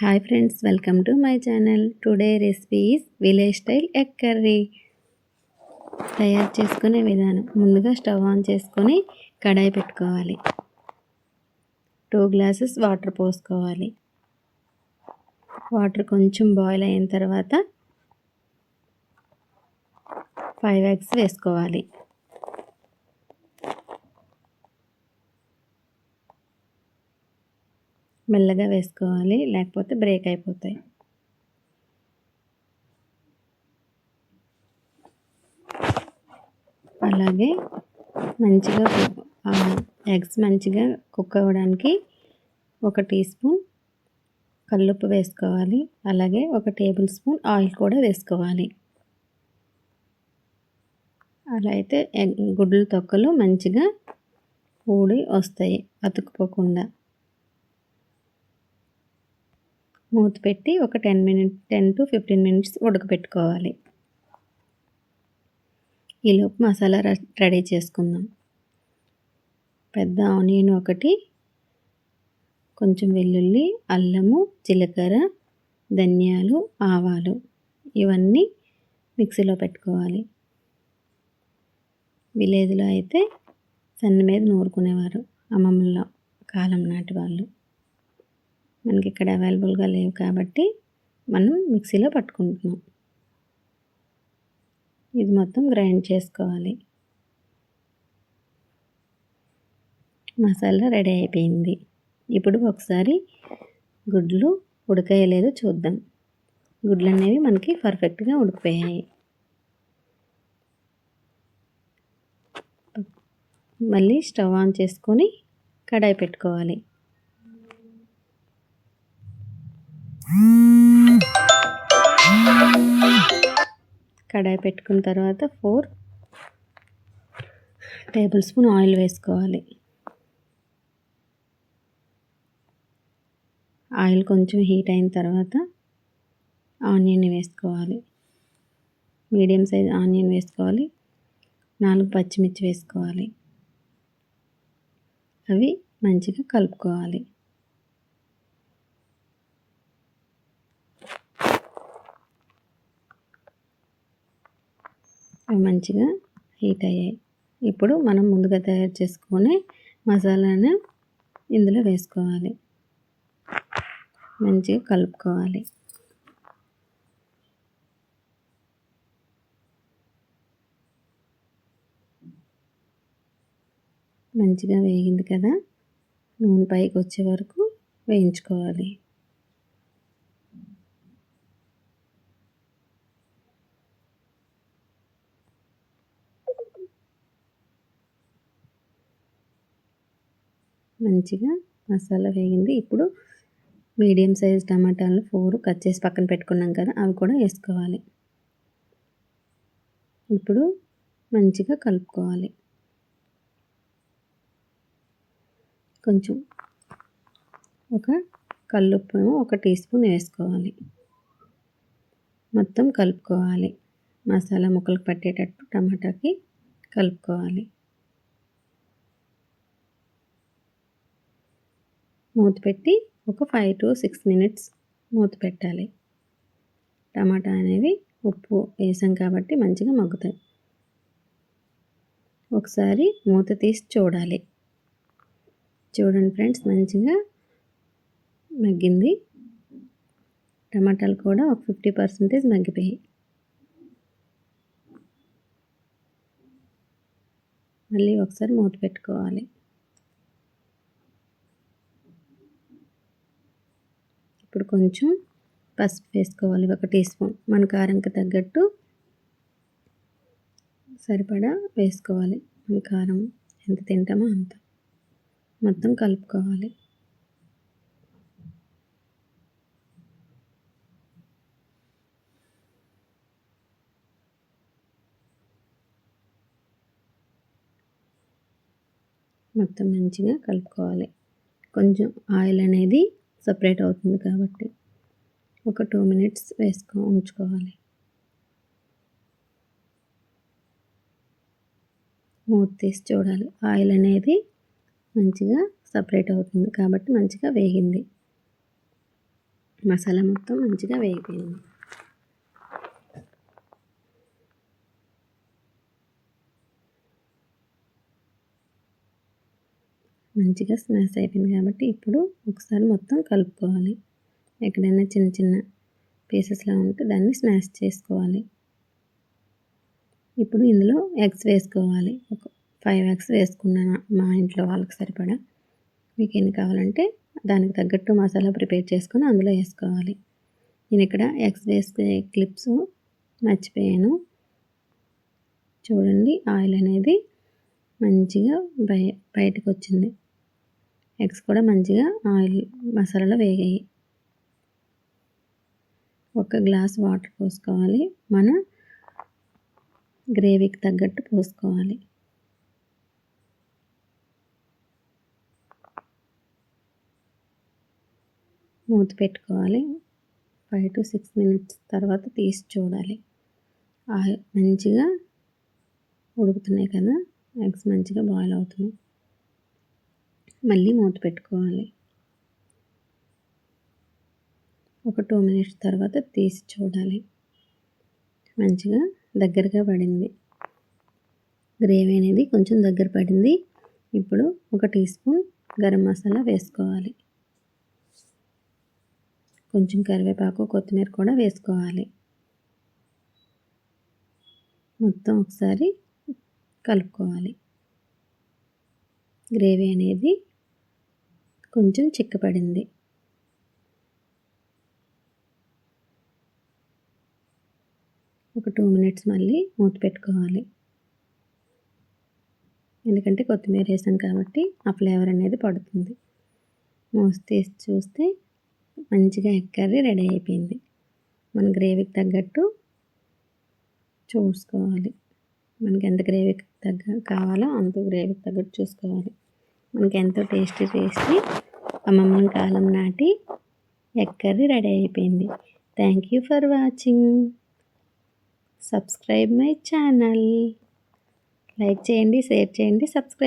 Hi friends, welcome to my channel. Today recipe is village style egg curry. తయారు చేసుకునే విధానం: ముందుగా stove on చేసుకొని కడాయి పెట్టుకోవాలి. 2 గ్లాసెస్ వాటర్ పోసుకోవాలి. వాటర్ కొంచెం బాయిల్ అయిన తర్వాత 5 ఎగ్స్ వేసుకోవాలి. మెల్లగా వేసుకోవాలి, లేకపోతే బ్రేక్ అయిపోతాయి. అలాగే మంచిగా ఎగ్స్ మంచిగా కుక్ అవ్వడానికి 1 టీ స్పూన్ కల్లుప్పు వేసుకోవాలి. అలాగే 1 టేబుల్ స్పూన్ ఆయిల్ కూడా వేసుకోవాలి. అలా అయితే గుడ్ల తొక్కలు మంచిగా ఊడి వస్తాయి, అతుక్కుపోకుండా. మూత పెట్టి ఒక 10 to 15 మినిట్స్ ఉడకపెట్టుకోవాలి. ఈలోపు మసాలా రెడీ చేసుకుందాం. పెద్ద ఆనియన్ 1, కొంచెం వెల్లుల్లి, అల్లము, జీలకర్ర, ధనియాలు, ఆవాలు ఇవన్నీ మిక్సీలో పెట్టుకోవాలి. విలేజ్లో అయితే సన్న మీద నూరుకునేవారు, అమ్మమ్మల కాలం నాటి వాళ్ళు. మనకి ఇక్కడ అవైలబుల్గా లేవు కాబట్టి మనం మిక్సీలో పట్టుకుంటున్నాం. ఇది మొత్తం గ్రైండ్ చేసుకోవాలి. మసాలా రెడీ అయిపోయింది. ఇప్పుడు ఒకసారి గుడ్లు ఉడకాయలేదో చూద్దాం. గుడ్లు అనేవి మనకి పర్ఫెక్ట్గా ఉడికిపోయాయి. మళ్ళీ స్టవ్ ఆన్ చేసుకొని కడాయి పెట్టుకోవాలి. కడాయి పెట్టుకున్న తర్వాత 4 టేబుల్ స్పూన్ ఆయిల్ వేసుకోవాలి. ఆయిల్ కొంచెం హీట్ అయిన తర్వాత ఆనియన్ వేసుకోవాలి. మీడియం సైజ్ ఆనియన్ వేసుకోవాలి. 4 పచ్చిమిర్చి వేసుకోవాలి. అవి మంచిగా కలుపుకోవాలి. అవి మంచిగా హీట్ అయ్యాయి. ఇప్పుడు మనం ముందుగా తయారు చేసుకునే మసాలాను ఇందులో వేసుకోవాలి. మంచిగా కలుపుకోవాలి. మంచిగా వేగింది కదా, నూనె పైకి వచ్చే వరకు వేయించుకోవాలి. మంచిగా మసాలా వేగింది. ఇప్పుడు మీడియం సైజ్ టమాటాలు 4 కట్ చేసి పక్కన పెట్టుకున్నాం కదా, అవి కూడా వేసుకోవాలి. ఇప్పుడు మంచిగా కలుపుకోవాలి. కొంచెం ఒక కల్లుప్పు 1 టీ స్పూన్ వేసుకోవాలి. మొత్తం కలుపుకోవాలి. మసాలా ముక్కలకు పట్టేటట్టు టమాటాకి కలుపుకోవాలి. మూత పెట్టి ఒక 5 to 6 మినిట్స్ మూత పెట్టాలి. టమాటా అనేవి ఉప్పు వేసాం కాబట్టి మంచిగా మగ్గుతాయి. ఒకసారి మూత తీసి చూడాలి. చూడండి ఫ్రెండ్స్, మంచిగా మగ్గింది. టమాటాలు కూడా ఒక 50% మగ్గిపోయాయి. మళ్ళీ ఒకసారి మూత పెట్టుకోవాలి. ఇప్పుడు కొంచెం పసుపు వేసుకోవాలి. 1 టీ స్పూన్. మన కారంకి తగ్గట్టు సరిపడా వేసుకోవాలి. మన కారం ఎంత తింటామో అంత. మొత్తం కలుపుకోవాలి. మొత్తం మంచిగా కలుపుకోవాలి. కొంచెం ఆయిల్ అనేది సపరేట్ అవుతుంది కాబట్టి ఒక 2 మినిట్స్ ఉంచుకోవాలి. మూత తీసి చూడాలి. ఆయిల్ అనేది మంచిగా సపరేట్ అవుతుంది కాబట్టి మంచిగా వేగింది. మసాలా మొత్తం మంచిగా వేగిపోయింది. మంచిగా స్మాష్ అయిపోయింది కాబట్టి ఇప్పుడు ఒకసారి మొత్తం కలుపుకోవాలి. ఎక్కడైనా చిన్న చిన్న పీసెస్లా ఉంటే దాన్ని స్మాష్ చేసుకోవాలి. ఇప్పుడు ఇందులో ఎగ్స్ వేసుకోవాలి. ఒక 5 ఎగ్స్ వేసుకున్నాను మా ఇంట్లో వాళ్ళకి సరిపడా. మీకు ఎన్ని కావాలంటే దానికి తగ్గట్టు మసాలా ప్రిపేర్ చేసుకొని అందులో వేసుకోవాలి. నేను ఇక్కడ ఎగ్స్ వేసే క్లిప్స్ మర్చిపోయాను. చూడండి, ఆయిల్ అనేది మంచిగా బయటకు వచ్చింది. ఎగ్స్ కూడా మంచిగా ఆయిల్ మసాలాలో వేగాయి. ఒక గ్లాస్ వాటర్ పోసుకోవాలి. మన గ్రేవీకి తగ్గట్టు పోసుకోవాలి. మూత పెట్టుకోవాలి. 5 to 6 minutes తర్వాత తీసి చూడాలి. మంచిగా ఉడుకుతున్నాయి కదా, ఎగ్స్ మంచిగా బాయిల్ అవుతున్నాయి. మళ్ళీ మూత పెట్టుకోవాలి. ఒక 2 minutes తర్వాత తీసి చూడాలి. మంచిగా దగ్గరగా పడింది. గ్రేవీ అనేది కొంచెం దగ్గర పడింది. ఇప్పుడు 1 టీ స్పూన్ గరం మసాలా వేసుకోవాలి. కొంచెం కరివేపాకు, కొత్తిమీర కూడా వేసుకోవాలి. మొత్తం ఒకసారి కలుపుకోవాలి. గ్రేవీ అనేది కొంచెం చిక్కపడింది. ఒక 2 minutes మళ్ళీ మూత పెట్టుకోవాలి. ఎందుకంటే కొత్తిమీర వేసాం కాబట్టి ఆ ఫ్లేవర్ అనేది పడుతుంది. మూత తీసి చూస్తే మంచిగా ఎగ్ కర్రీ రెడీ అయిపోయింది. మన గ్రేవీకి తగ్గట్టు చూసుకోవాలి. మనకి ఎంత గ్రేవీకి కావాలో అంత గ్రేవీకి తగ్గట్టు చూసుకోవాలి. మనకి ఎంతో టేస్టీ అమ్మమ్మ కాలం నాటి ఎగ్ కర్రీ రెడీ అయిపోయింది. Thank you for watching. Subscribe my channel. Like చేయండి, షేర్ చేయండి, సబ్స్క్రైబ్